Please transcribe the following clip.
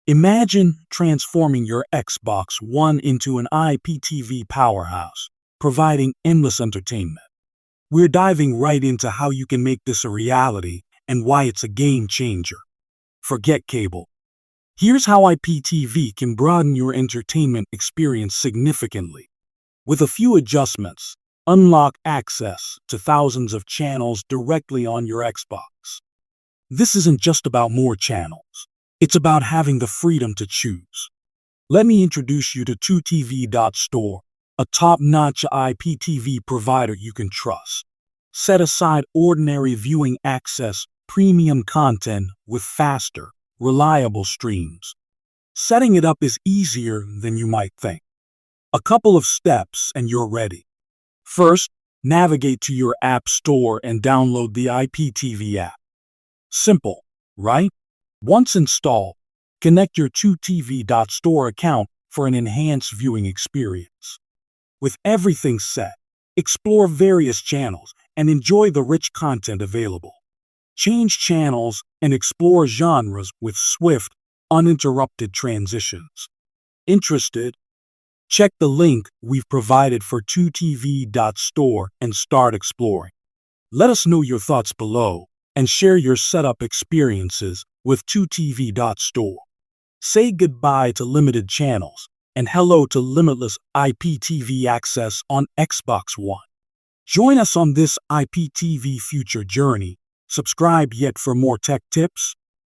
Imagine transforming your Xbox One into an IPTV powerhouse, providing endless entertainment. We're diving right into how you can make this a reality and why it's a game changer. Forget cable. Here's how IPTV can broaden your entertainment experience significantly. With a few adjustments, unlock access to thousands of channels directly on your Xbox. This isn't just about more channels. It's about having the freedom to choose. Let me introduce you to 2TV.store, a top-notch IPTV provider you can trust. Set aside ordinary viewing access, premium content with faster, reliable streams. Setting it up is easier than you might think. A couple of steps and you're ready. First, navigate to your app store and download the IPTV app. Simple, right? Once installed, connect your 2TV.store account for an enhanced viewing experience. With everything set, explore various channels and enjoy the rich content available. Change channels and explore genres with swift, uninterrupted transitions. Interested? Check the link we've provided for 2TV.store and start exploring. Let us know your thoughts below and share your setup experiences with 2TV.store. Say goodbye to limited channels and hello to limitless IPTV access on Xbox One. Join us on this IPTV future journey. Subscribe yet for more tech tips,